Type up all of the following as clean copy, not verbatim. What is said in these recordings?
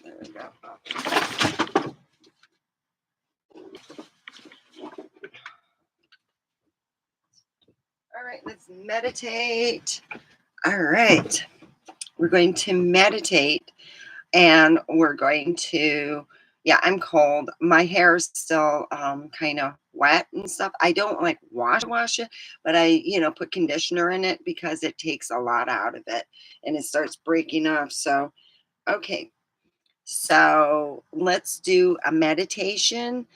There we go. All right, let's meditate. All right, we're going to meditate, and we're going to, yeah, I'm cold. My hair is still kind of wet and stuff. I don't like wash it, but I, put conditioner in it because it takes a lot out of it and it starts breaking up. So, okay. So let's do a meditation.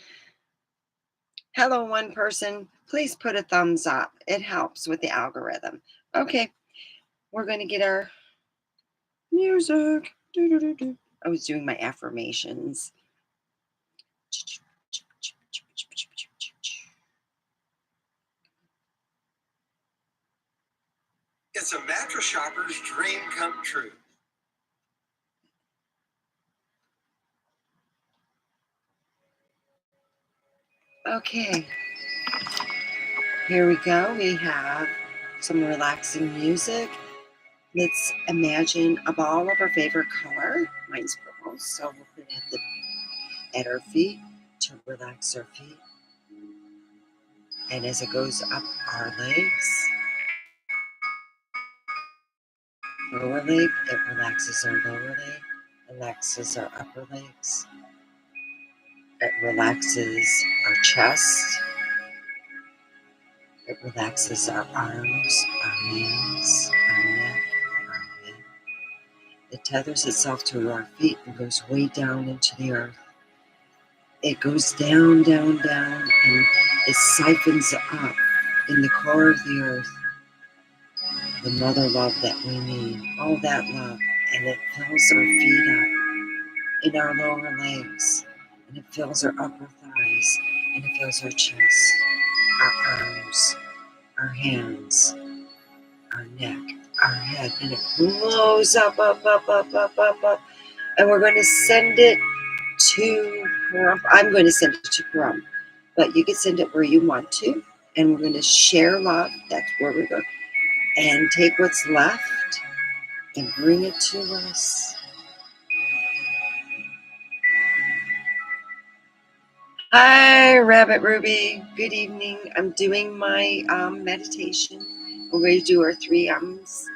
Hello, one person. Please put a thumbs up. It helps with the algorithm. Okay, we're going to get our music. I was doing my affirmations. It's a mattress shopper's dream come true. Okay, here we go. We have some relaxing music. Let's imagine a ball of our favorite color. Mine's purple, so we'll put it at our feet to relax our feet. And as it goes up our legs, lower leg, it relaxes our lower leg, relaxes our upper legs. It relaxes our chest. It relaxes our arms, our hands, our neck, our head. It tethers itself to our feet and goes way down into the earth. It goes down, down, down, and it siphons up in the core of the earth the mother love that we need, all that love, and it fills our feet up in our lower legs, and it fills our upper thighs, and it fills our chest, our arms, our hands, our neck, our head, and it blows up, up, up, up, up, up, up, and we're going to send it to Pahrump. I'm going to send it to Pahrump, but you can send it where you want to, and we're going to share love. That's where we're going, and take what's left and bring it to us. Hi, Rabbit Ruby. Good evening. I'm doing my meditation. We're going to do our 3 ums.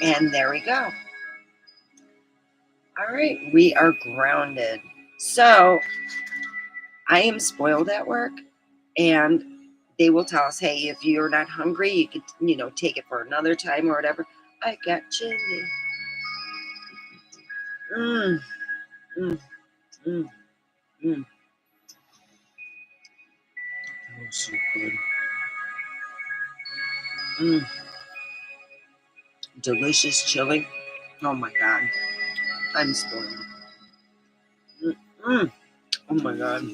And there we go. All right, we are grounded. So I am spoiled at work, and they will tell us, hey, if you're not hungry, you could, take it for another time or whatever. I got chili. Mmm, mmm, mmm, mmm. Oh, so good. Mmm. Delicious chili. Oh my God. I'm spoiled. Mm-mm. Oh my God.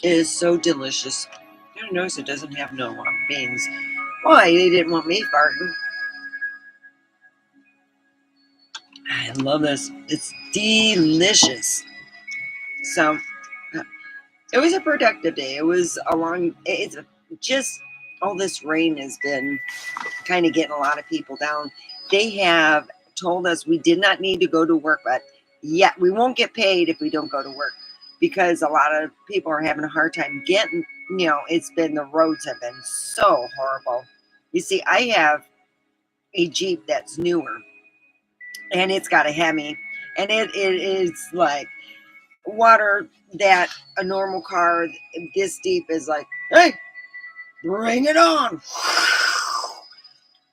It is so delicious. You notice it doesn't have no beans. Why? They didn't want me farting. I love this. It's delicious. So, it was a productive day. It was it's just all this rain has been kind of getting a lot of people down. They have told us we did not need to go to work, but yet we won't get paid if we don't go to work because a lot of people are having a hard time getting, the roads have been so horrible. You see, I have a Jeep that's newer and it's got a Hemi, and it is like water that a normal car this deep is like, hey, bring it on.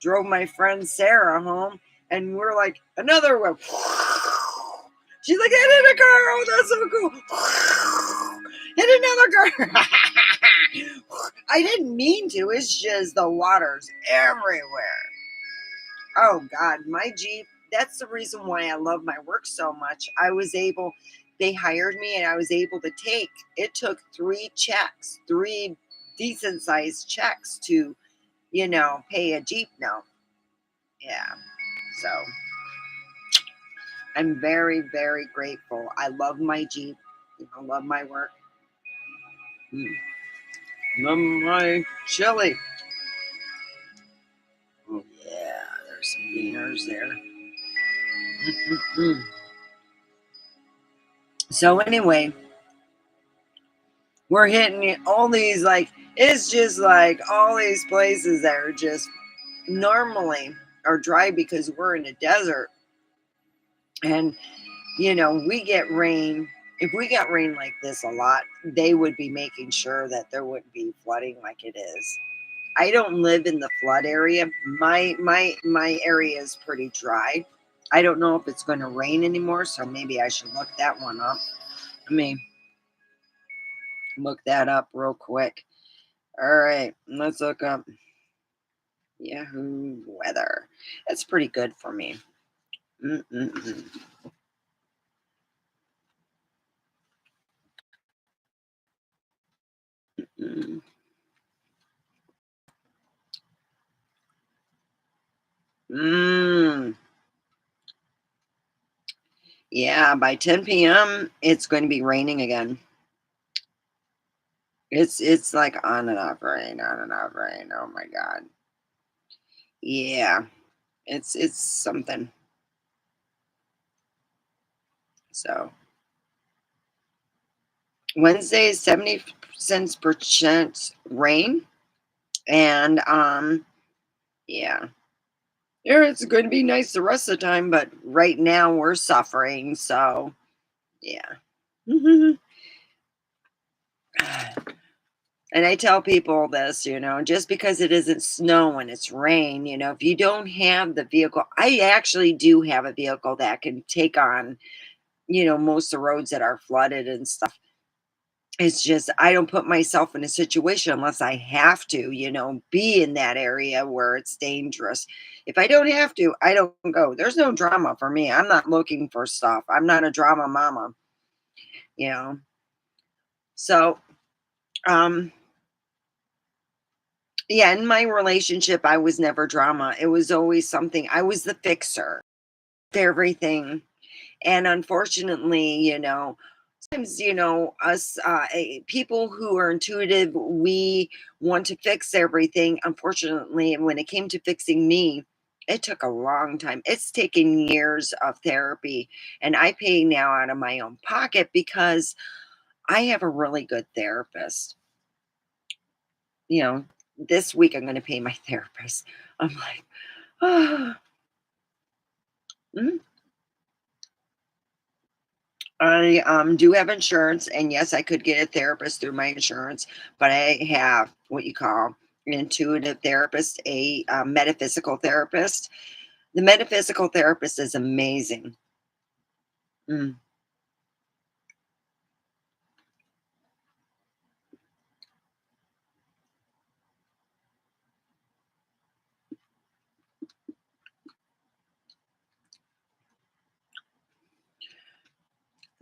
Drove my friend Sarah home, and we're like, another one. She's like, hit a car. Oh, that's so cool. Hit another car. I didn't mean to. It's just the water's everywhere. Oh God, my Jeep. That's the reason why I love my work so much. They hired me and I was able to take, it took three checks, three decent sized checks to, pay a Jeep note. Yeah. So I'm very, very grateful. I love my Jeep. I love my work. Mm. Love my chili. Oh yeah, there's some beaners there. Mm-mm-mm. So anyway, we're hitting all these it's just like all these places that are just normally are dry because we're in a desert. And we get rain. If we got rain like this a lot, they would be making sure that there wouldn't be flooding like it is. I don't live in the flood area. My area is pretty dry. I don't know if it's going to rain anymore, so maybe I should look that one up. Let me look that up real quick. All right, let's look up Yahoo weather. That's pretty good for me. Mm-mm-mm. Mm. Mm. Yeah, by 10 p.m. it's going to be raining again. It's like on and off rain, on and off rain. Oh my God. Yeah, it's something. So Wednesday is 70% rain, and yeah, yeah, it's going to be nice the rest of the time. But right now we're suffering. So yeah. And I tell people this, just because it isn't snow and it's rain, if you don't have the vehicle, I actually do have a vehicle that can take on, most of the roads that are flooded and stuff. It's just I don't put myself in a situation unless I have to, be in that area where it's dangerous. If I don't have to, I don't go. There's no drama for me. I'm not looking for stuff. I'm not a drama mama, you know. So, um, yeah, in my relationship, I was never drama. It was always something. I was the fixer to everything. And unfortunately, sometimes, us people who are intuitive, we want to fix everything. Unfortunately, when it came to fixing me, it took a long time. It's taken years of therapy. And I pay now out of my own pocket because I have a really good therapist. You know, this week I'm going to pay my therapist. I'm like, oh. I do have insurance, and yes, I could get a therapist through my insurance, but I have what you call an intuitive therapist, a metaphysical therapist. The metaphysical therapist is amazing. Mm.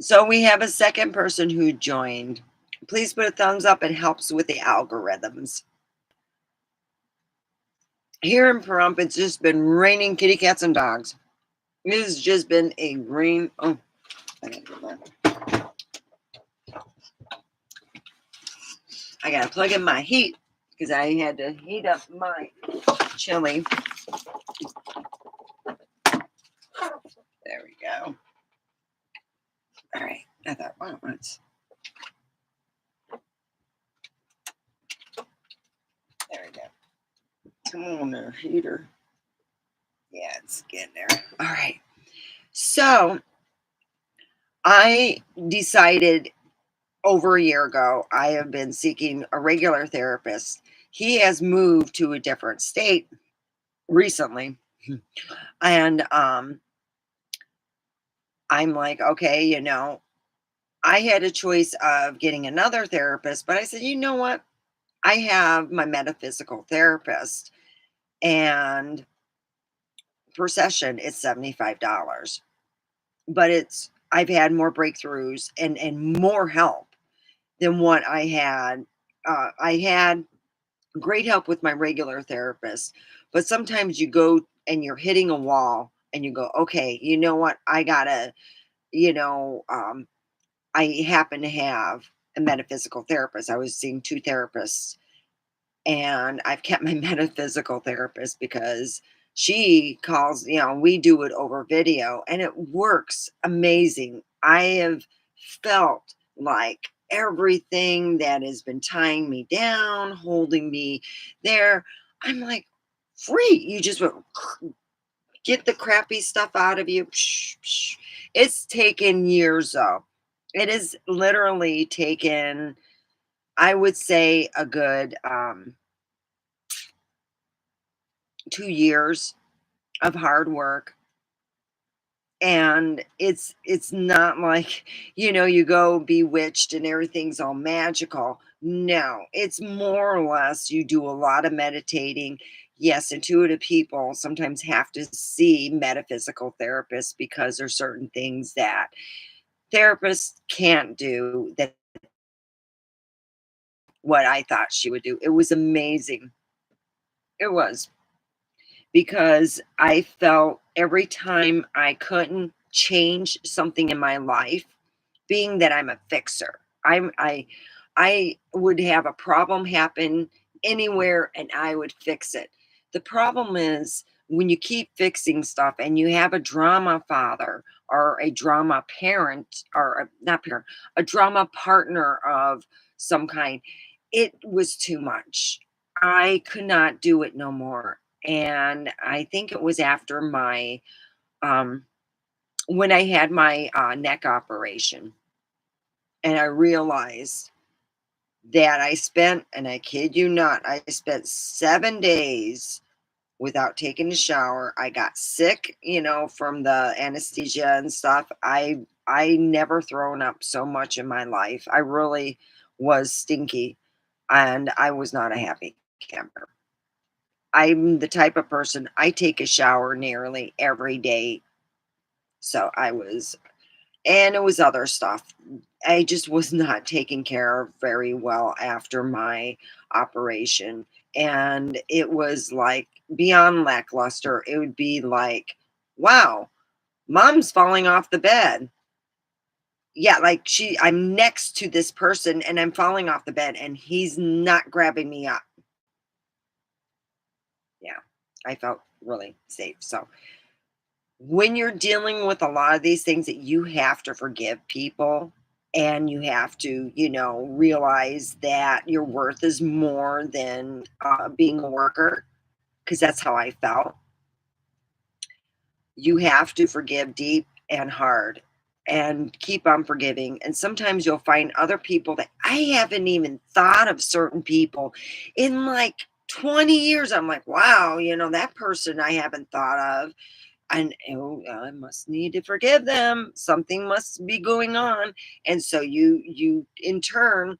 So we have a second person who joined. Please put a thumbs up. It helps with the algorithms. Here in Pahrump, it's just been raining kitty cats and dogs. It has just been a rain. Oh, I gotta plug in my heat because I had to heat up my chili. There we go. All right. I thought, wow, that's there we go. Come on there, heater. Yeah, it's getting there. All right. So I decided over a year ago, I have been seeking a regular therapist. He has moved to a different state recently. And I'm like, okay, I had a choice of getting another therapist, but I said, you know what? I have my metaphysical therapist, and per session it's $75. But I've had more breakthroughs and more help than what I had. I had great help with my regular therapist, but sometimes you go and you're hitting a wall and you go, okay, you know what? I gotta, you know, I happen to have a metaphysical therapist. I was seeing two therapists, and I've kept my metaphysical therapist because she calls, we do it over video and it works amazing. I have felt like everything that has been tying me down, holding me there, I'm like free. You just get the crappy stuff out of you. Psh, psh. It's taken years though. It has literally taken, I would say, a good 2 years of hard work. And it's not like, you go bewitched and everything's all magical. No, it's more or less you do a lot of meditating. Yes, intuitive people sometimes have to see metaphysical therapists because there's certain things that therapists can't do that what I thought she would do. It was amazing. It was. Because I felt every time I couldn't change something in my life, being that I'm a fixer, I would have a problem happen anywhere and I would fix it. The problem is when you keep fixing stuff and you have a drama father or a drama parent or not parent, a drama partner of some kind, it was too much. I could not do it no more. And I think it was after my um when I had my neck operation, and I realized that I spent, and I kid you not, I spent 7 days without taking a shower. I got sick, from the anesthesia and stuff. I never thrown up so much in my life. I really was stinky, and I was not a happy camper. I'm the type of person, I take a shower nearly every day. So I was, and it was other stuff. I just was not taken care of very well after my operation. And it was like beyond lackluster. It would be like, wow, mom's falling off the bed. Yeah, like I'm next to this person and I'm falling off the bed and he's not grabbing me up. Yeah, I felt really safe. So when you're dealing with a lot of these things that you have to forgive people and you have to, realize that your worth is more than being a worker, because that's how I felt. You have to forgive deep and hard and keep on forgiving. And sometimes you'll find other people that I haven't even thought of certain people in like 20 years. I'm like, wow, that person I haven't thought of, and oh, I must need to forgive them. Something must be going on. And so you in turn,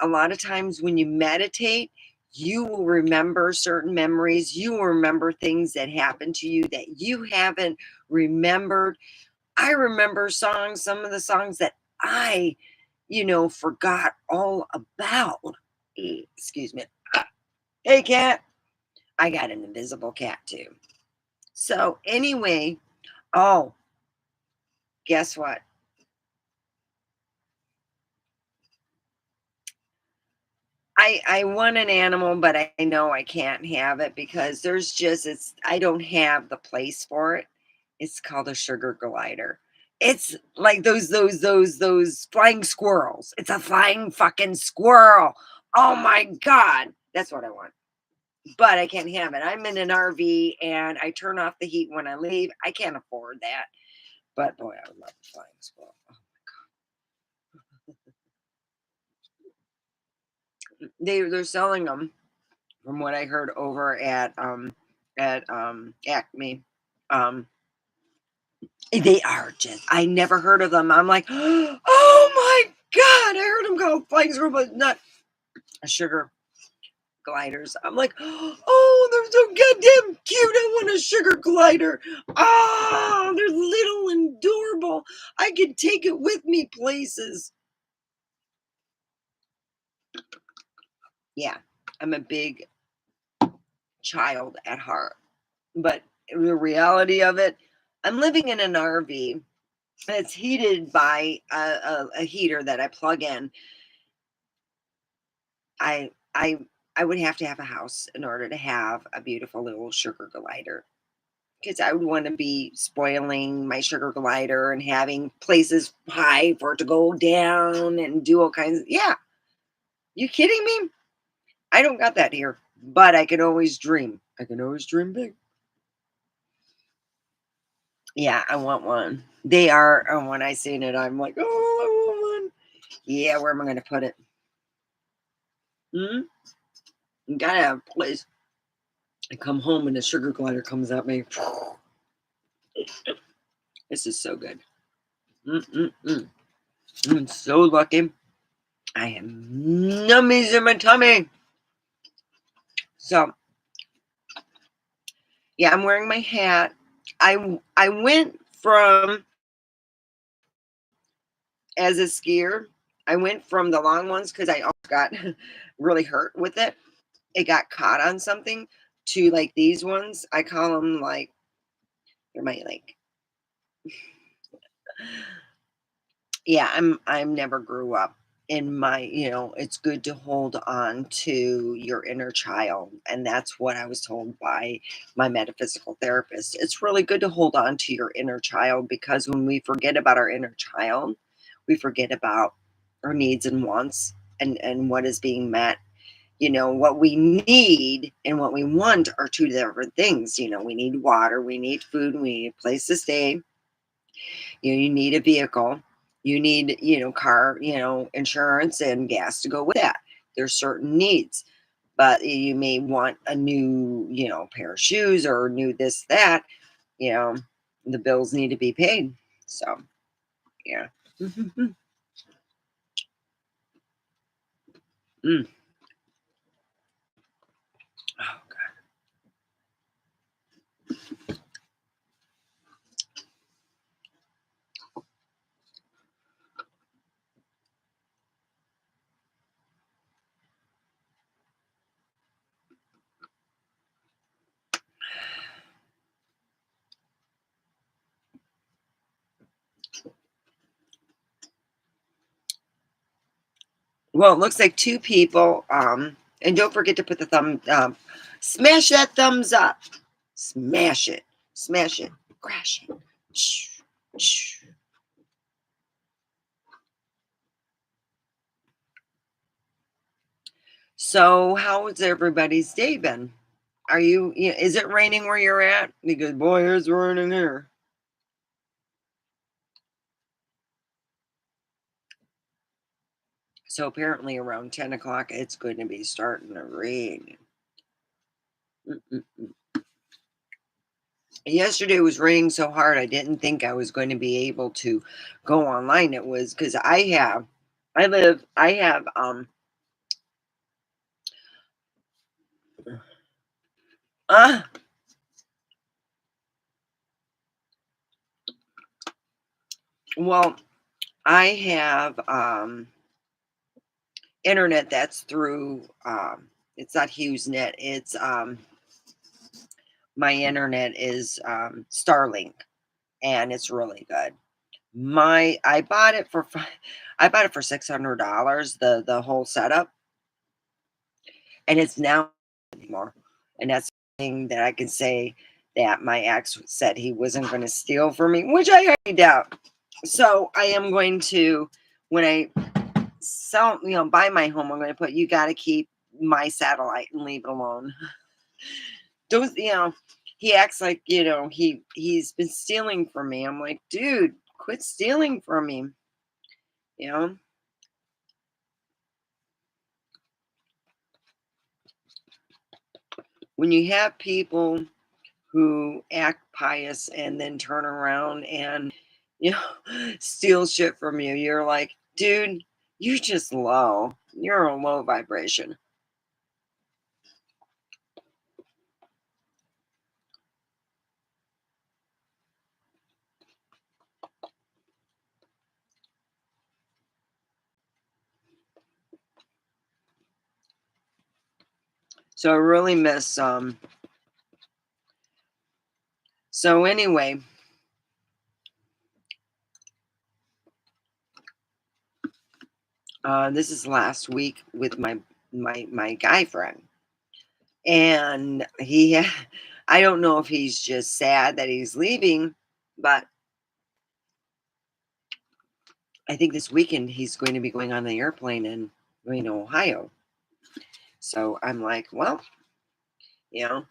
a lot of times when you meditate, you will remember certain memories. You will remember things that happened to you that you haven't remembered. I remember songs, some of the songs that I, forgot all about. Excuse me. Hey, cat. I got an invisible cat too. So anyway, oh, guess what? I want an animal, but I know I can't have it because I don't have the place for it. It's called a sugar glider. It's like those flying squirrels. It's a flying fucking squirrel. Oh my god. That's what I want. But I can't have it. I'm in an RV and I turn off the heat when I leave. I can't afford that. But boy, I would love a flying squirrel. They're selling them from what I heard over at Acme. Um, they are just I never heard of them. I'm like, oh my god, I heard them called flying squirrel, but not a sugar. gliders. I'm like, oh, they're so goddamn cute. I want a sugar glider. Ah, they're little and adorable. I could take it with me places. Yeah, I'm a big child at heart. But the reality of it, I'm living in an RV. And it's heated by a heater that I plug in. I I I would have to have a house in order to have a beautiful little sugar glider. Because I would want to be spoiling my sugar glider and having places high for it to go down and do all kinds of, yeah. You kidding me? I don't got that here, but I can always dream. I can always dream big. Yeah, I want one. They are, and when I seen it, I'm like, oh, I want one. Yeah, where am I going to put it? Hmm? You gotta have a place. I come home and the sugar glider comes at me. This is so good. Mm-mm-mm. I'm so lucky. I have nummies in my tummy. So, yeah, I'm wearing my hat. I went from, as a skier, I went from the long ones because I also got really hurt with it. It got caught on something, to like these ones. I call them like, they're my like, yeah, I'm never grew up. In my, it's good to hold on to your inner child, and that's what I was told by my metaphysical therapist. It's really good to hold on to your inner child, because when we forget about our inner child, we forget about our needs and wants, and what is being met. What we need and what we want are two different things. We need water, we need food, we need a place to stay. You need a vehicle, you need, car, insurance and gas to go with that. There's certain needs, but you may want a new, pair of shoes, or new this, that, you know, the bills need to be paid. So, yeah. Mm. Oh, God. Well, it looks like two people. And don't forget to put the smash that thumbs up. Smash it. Smash it. Crash it. Shh, shh. So, how has everybody's day been? Is it raining where you're at? Because, boy, it's raining here. So, apparently, around 10 o'clock, it's going to be starting to rain. Mm-mm-mm. Yesterday was raining so hard, I didn't think I was going to be able to go online. It was because I have, uh, well, I have, internet that's through, it's not HughesNet. It's, my internet is, Starlink, and it's really good. I bought it for I bought it for $600, the whole setup, and it's now anymore. And that's the thing that I can say, that my ex said he wasn't going to steal from me, which I highly doubt. So I am going to, when I buy my home, I'm going to put, you got to keep my satellite and leave it alone. Don't, he acts like, he's been stealing from me. I'm like, dude, quit stealing from me. You know, when you have people who act pious and then turn around and, steal shit from you, you're like, dude, you're just low. You're a low vibration. So I really miss so anyway, this is last week with my guy friend. And I don't know if he's just sad that he's leaving, but I think this weekend he's going to be going on the airplane and going to Ohio. So I'm like, well, you know,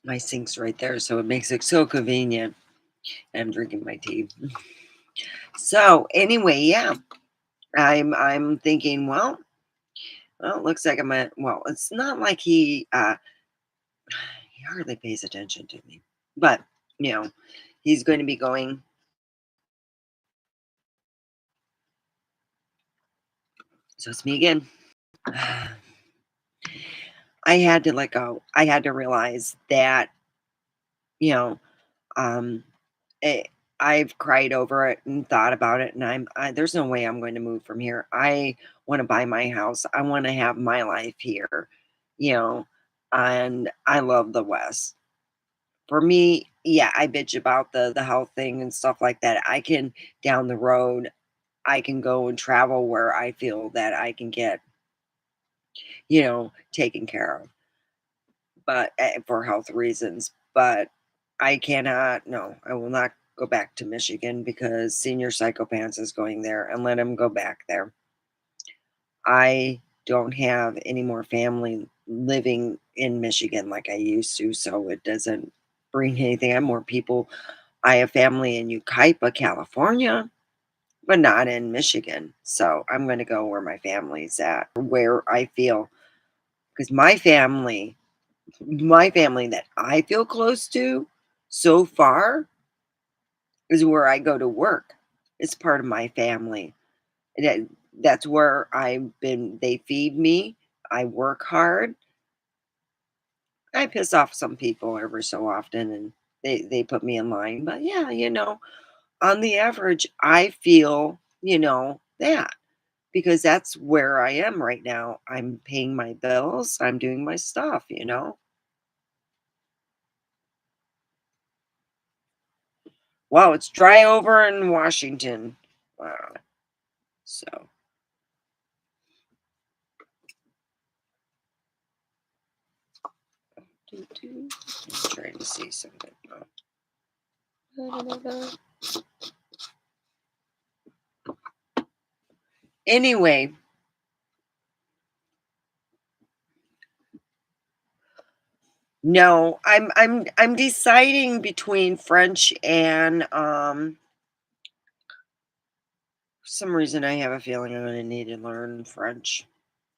my sink's right there, so it makes it so convenient. I'm drinking my tea. So anyway, yeah, I'm thinking, well, it looks like I'm at, well, it's not like he hardly pays attention to me, but you know, he's going to be going. So it's me again. I had to let go. I had to realize that, you know, um, it, I've cried over it and thought about it, and there's no way I'm going to move from here. I want to buy my house. I want to have my life here, you know, and I love the West. For me, yeah, I bitch about the health thing and stuff like that. I can down the road, I can go and travel where I feel that I can get, taken care of, but for health reasons. But I cannot, no, I will not go back to Michigan because Senior Psychopaths is going there and let him go back there. I don't have any more family living in Michigan like I used to, so it doesn't bring anything. I have more people. I have family in Yucaipa, California, but not in Michigan. So I'm going to go where my family's at, where I feel, because my family that I feel close to so far is where I go to work. It's part of my family. That that's where I've been. They feed me. I work hard. I piss off some people every so often, and they put me in line. But yeah, on the average, I feel that because that's where I am right now. I'm paying my bills. I'm doing my stuff. Wow, it's dry over in Washington. Wow. So, I'm trying to see something. Oh. Anyway, no, I'm deciding between French and for some reason I have a feeling I'm going to need to learn French.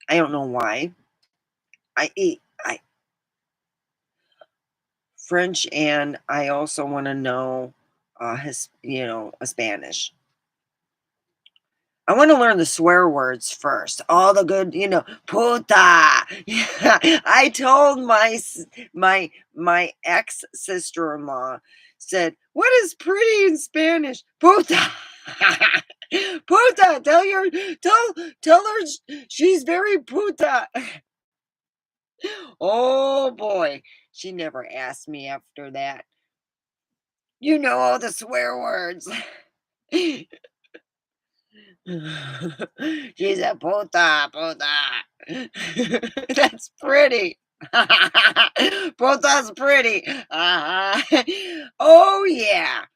I don't know why. I French, and I also want to know a Spanish. I want to learn the swear words first. All the good, puta. Yeah, I told my ex sister-in-law said, "What is pretty in Spanish?" Puta. Puta. Tell her she's very puta. Oh boy, she never asked me after that. You know all the swear words. She's a puta, puta. That's pretty. Puta's pretty. Uh-huh. Oh, yeah.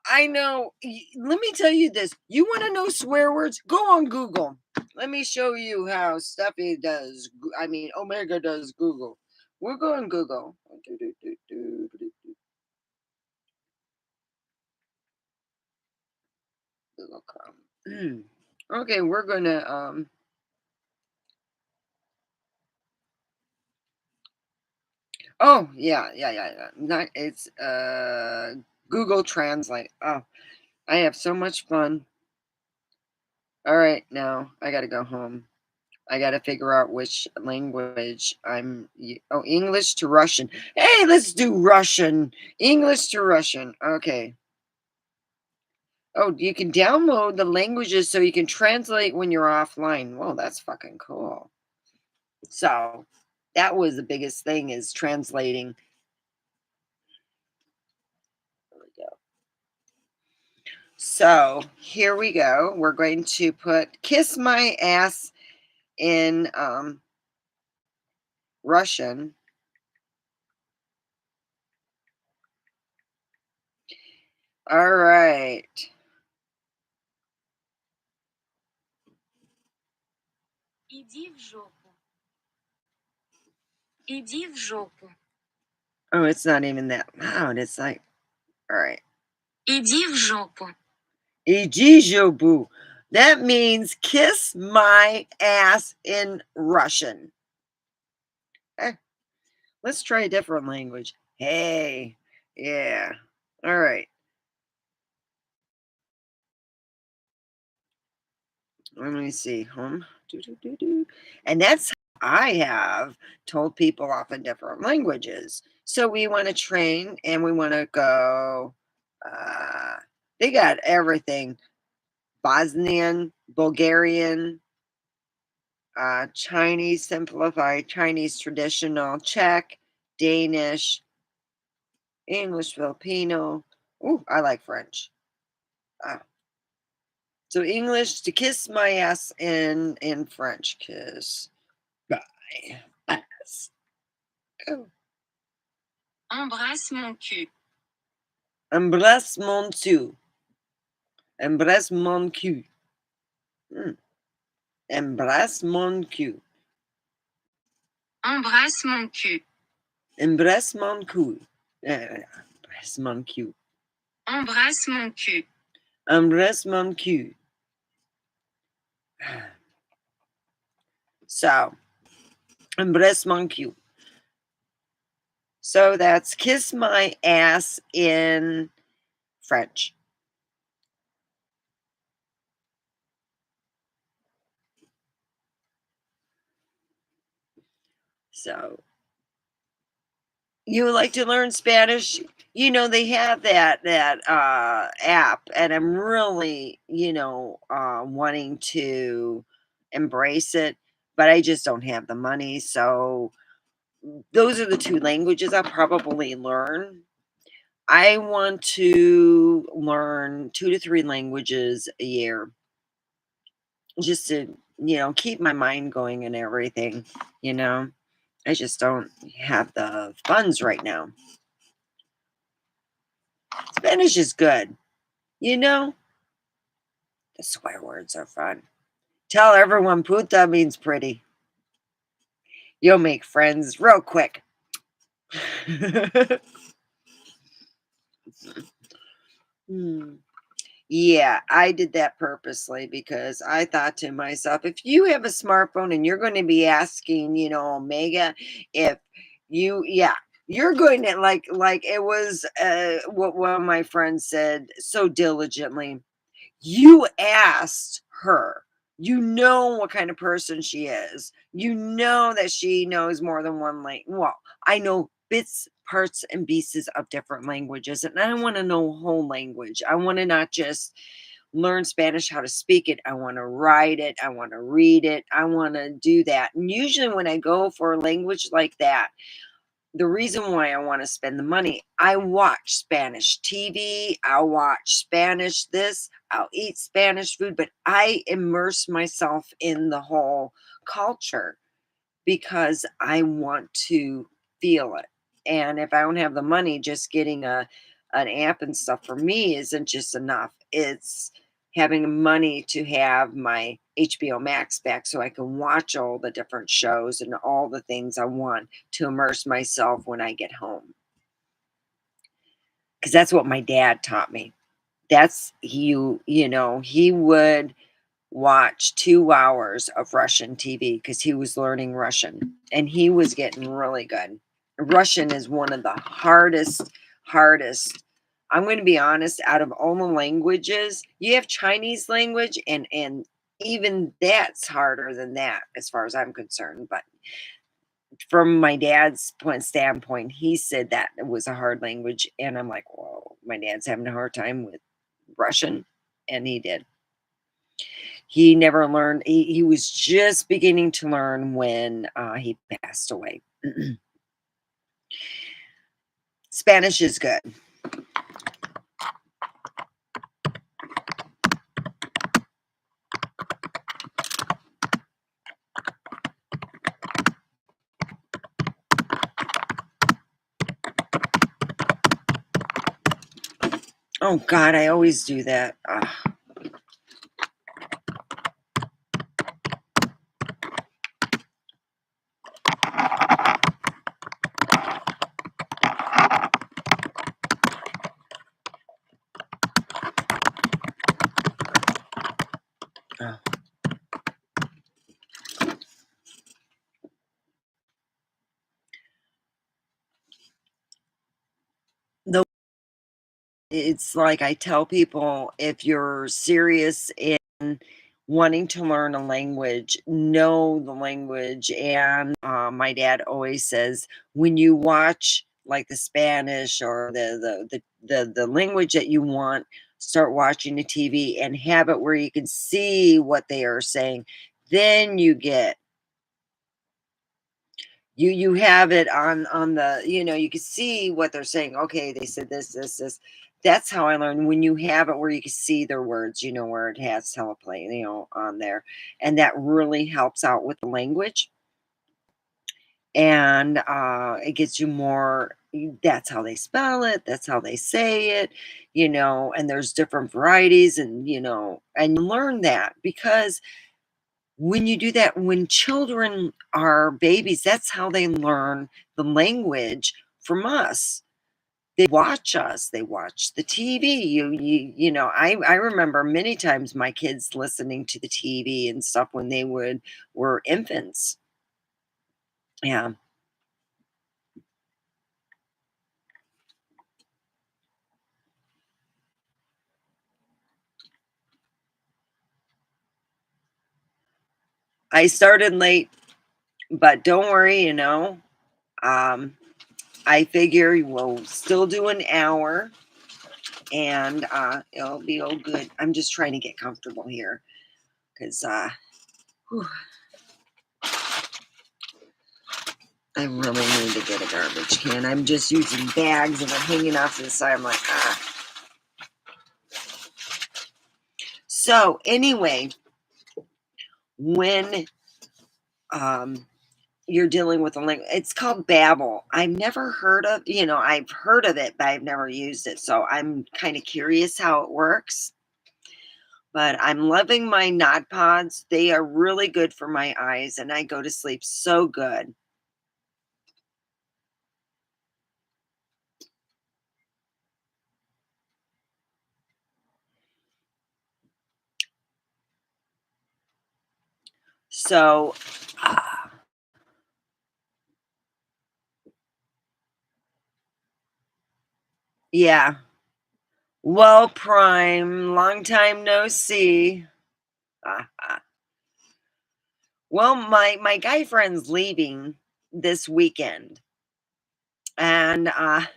I know. Let me tell you this. You want to know swear words? Go on Google. Let me show you how Steffi does. I mean, Omega does Google. We're going Google. Google Chrome. Okay, we're gonna oh, yeah. Not it's Google Translate. Oh, I have so much fun. All right, now I gotta go home. I gotta figure out which language oh, English to Russian. Hey, let's do Russian. English to Russian. Okay. Oh, you can download the languages so you can translate when you're offline. Whoa, that's fucking cool. So that was the biggest thing is translating. There we go. So here we go. We're going to put kiss my ass in Russian. All right. Иди в жопу. Иди в жопу. Oh, it's not even that loud. It's like, all right. Иди в жопу. Ijijobu. That means kiss my ass in Russian. Let's try a different language. Hey. Yeah. All right. Let me see. Home. And that's how I have told people off in different languages. So we want to train and we want to go. They got everything Bosnian, Bulgarian, Chinese simplified, Chinese traditional, Czech, Danish, English, Filipino. Ooh, I like French. So English to kiss my ass in French. Kiss my ass. Oh. Embrasse mon cul. Embrasse mon cul. Embrasse mon cul. Embrasse mon cul. Embrasse mon cul. Embrasse mon cul. Embrasse mon cul. Embrasse mon cul. Embrasse mon cul. So, embrasse mon cul. So that's kiss my ass in French. So, you would like to learn Spanish? You know, they have that app, and I'm really, wanting to embrace it, but I just don't have the money. So those are the two languages I'll probably learn. I want to learn 2 to 3 languages a year just to, keep my mind going and everything, you know. I just don't have the funds right now. Spanish is good. You know, the swear words are fun. Tell everyone puta means pretty. You'll make friends real quick. Yeah, I did that purposely because I thought to myself, if you have a smartphone and you're going to be asking, Omega, if you're going to like it was what one of my friends said so diligently. You asked her. You know what kind of person she is. You know that she knows more than one language. Well, I know bits, parts, and pieces of different languages, and I want to know whole language. I want to not just learn Spanish, how to speak it. I want to write it. I want to read it. I want to do that. And usually, when I go for a language like that, the reason why I want to spend the money, I watch Spanish TV, I'll watch Spanish this, I'll eat Spanish food, but I immerse myself in the whole culture because I want to feel it. And if I don't have the money, just getting an app and stuff for me isn't just enough. It's having money to have my HBO Max back so I can watch all the different shows and all the things I want to immerse myself when I get home. Because that's what my dad taught me. That's he would watch 2 hours of Russian TV because he was learning Russian and he was getting really good. Russian is one of the hardest. I'm going to be honest, out of all the languages, you have Chinese language and even that's harder than that as far as I'm concerned. But from my dad's standpoint, he said that it was a hard language. And I'm like, whoa, my dad's having a hard time with Russian. and he did. He never learned. He was just beginning to learn when he passed away. Spanish is good. Oh God, I always do that. Oh. The It's like I tell people, if you're serious in wanting to learn a language, know the language. And my dad always says, when you watch like the Spanish or the language that you want, start watching the TV and have it where you can see what they are saying. Then you have it on the, you can see what they're saying. Okay, they said this. That's how I learned. When you have it where you can see their words, where it has teleplay, on there, and that really helps out with the language. And it gets you more. That's how they spell it, that's how they say it, and there's different varieties, and you learn that because when you do that, when children are babies, that's how they learn the language from us. They watch us, they watch the TV. I remember many times my kids listening to the TV and stuff when they were infants. Yeah. I started late, but don't worry, um, I figure we'll still do an hour and it'll be all good. I'm just trying to get comfortable here because I really need to get a garbage can. I'm just using bags and they're hanging off to the side. I'm like, ah. So anyway, when you're dealing with a language, it's called Babbel. I've never heard of, I've heard of it, but I've never used it. So I'm kind of curious how it works. But I'm loving my Nod Pods. They are really good for my eyes, and I go to sleep so good. So, yeah. Well, Prime, long time no see. Ah, ah. Well, my guy friend's leaving this weekend, and I'm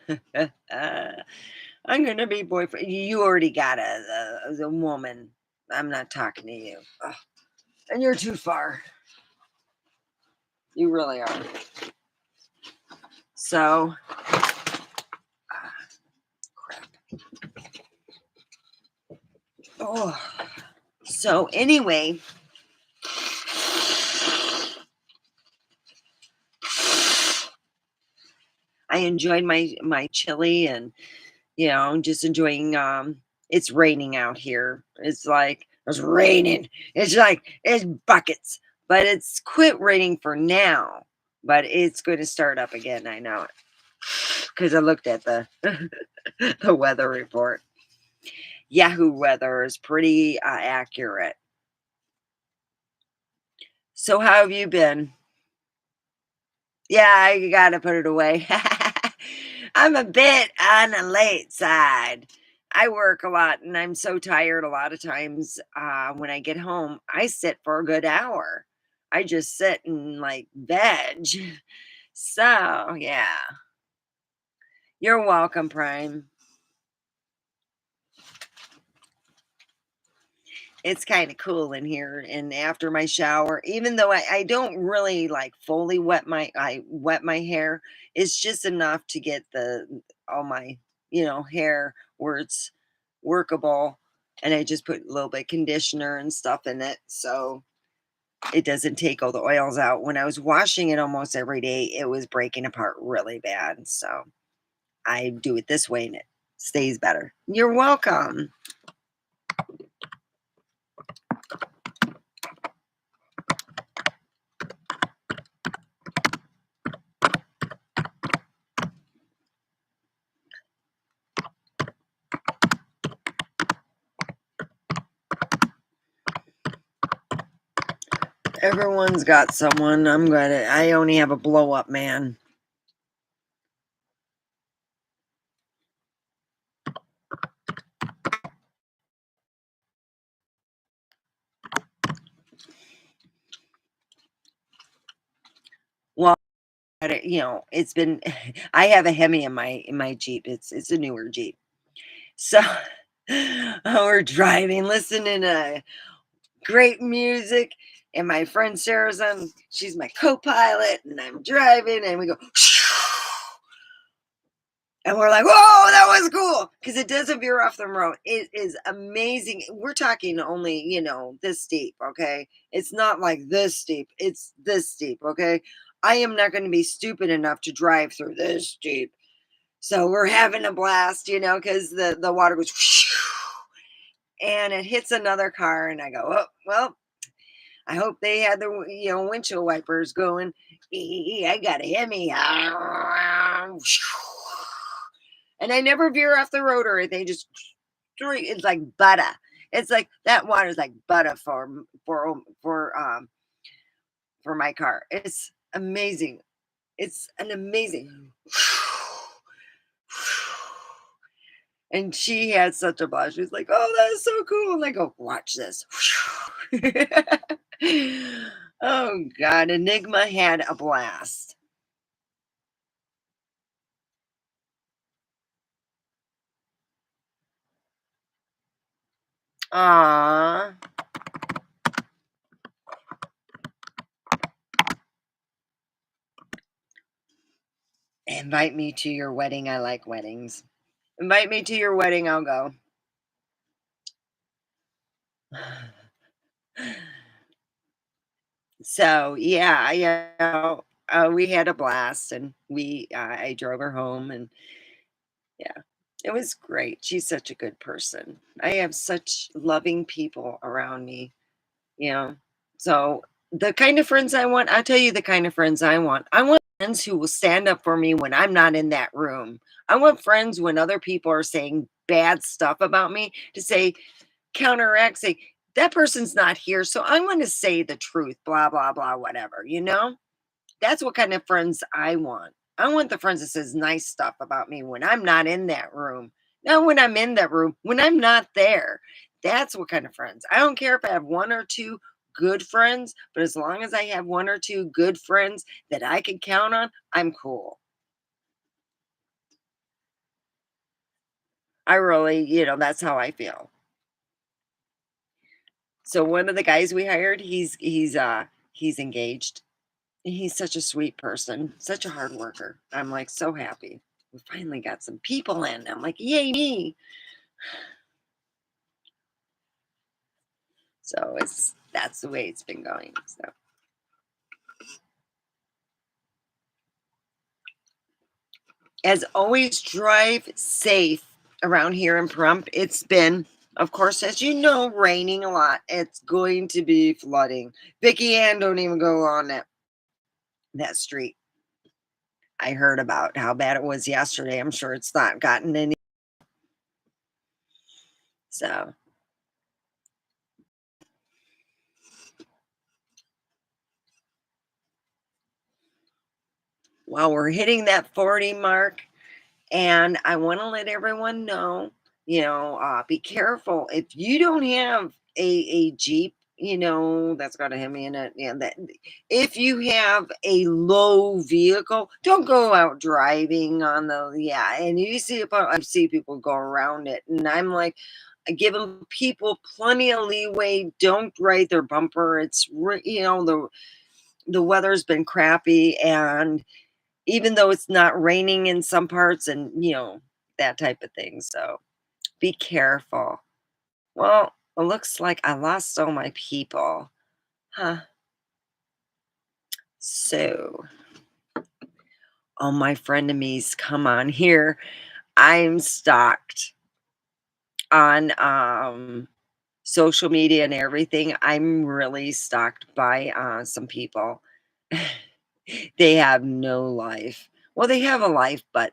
gonna be boyfriend. You already got a woman. I'm not talking to you, ugh, and you're too far. You really are. So, crap. Oh, so anyway, I enjoyed my chili and just enjoying it's raining out here. It's like it's raining. It's like it's buckets. But it's quit raining for now. But it's going to start up again. I know it. Because I looked at the the weather report. Yahoo weather is pretty accurate. So how have you been? Yeah, I gotta put it away. I'm a bit on the late side. I work a lot and I'm so tired a lot of times. When I get home, I sit for a good hour. I just sit and like veg. So, yeah, you're welcome, Prime. it's kind of cool in here. And after my shower, even though I don't really like fully wet my hair, it's just enough to get all my, hair where it's workable. And I just put a little bit of conditioner and stuff in it. So it doesn't take all the oils out. When I was washing it almost every day, it was breaking apart really bad. So I do it this way and it stays better. You're welcome. Everyone's got someone. I only have a blow up man. Well, it's been I have a Hemi in my Jeep. It's a newer Jeep. So we're driving, listening to great music, and my friend Sarah's on, she's my co-pilot, and I'm driving, and we go and we're like, whoa, that was cool, because it doesn't veer off the road. It is amazing. We're talking only, this steep, okay? It's not like this steep. It's this steep, okay? I am not going to be stupid enough to drive through this steep. So we're having a blast, because the water goes and it hits another car, and I go, oh, well, I hope they had the windshield wipers going. I got a Hemi. And I never veer off the road or anything. Just it's like butter. It's like that water's like butter for my car. It's amazing. It's an amazing. And she had such a blast. She was like, "Oh, that is so cool!" And I go, "Watch this." Oh God, Enigma had a blast. Ah, invite me to your wedding. I like weddings. Invite me to your wedding. I'll go. So yeah, we had a blast, and I drove her home, and yeah, it was great. She's such a good person. I have such loving people around me, you know. So the kind of friends I want, I'll tell you the kind of friends I want. I want friends who will stand up for me when I'm not in that room. I want friends when other people are saying bad stuff about me to say, counteract, say, that person's not here. So I want to say the truth, blah, blah, blah, whatever. That's what kind of friends I want. I want the friends that says nice stuff about me when I'm not in that room. Not when I'm in that room, when I'm not there. That's what kind of friends. I don't care if I have one or two good friends, but as long as I have one or two good friends that I can count on, I'm cool. I really, that's how I feel. So one of the guys we hired, he's engaged. He's such a sweet person, such a hard worker. I'm like so happy. We finally got some people in. I'm like, yay me. So that's the way it's been going. So as always, drive safe around here in Pahrump. It's been, of course, as you know, raining a lot. It's going to be flooding. Vicky Ann, don't even go on that street. I heard about how bad it was yesterday. I'm sure it's not gotten any. So while we're hitting that 40 mark, and I want to let everyone know, be careful. If you don't have a Jeep, that's got a Hemi in it. Yeah, that if you have a low vehicle, don't go out driving on the, yeah. And you see, I see people go around it, and I'm like, giving people plenty of leeway. Don't ride their bumper. The weather's been crappy, and even though it's not raining in some parts, and that type of thing. So be careful. Well, it looks like I lost all my people. Huh. So, all my frenemies, come on here. I'm stalked on social media and everything. I'm really stalked by some people. They have no life. Well, they have a life, but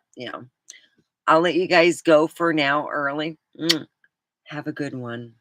I'll let you guys go for now early. Have a good one.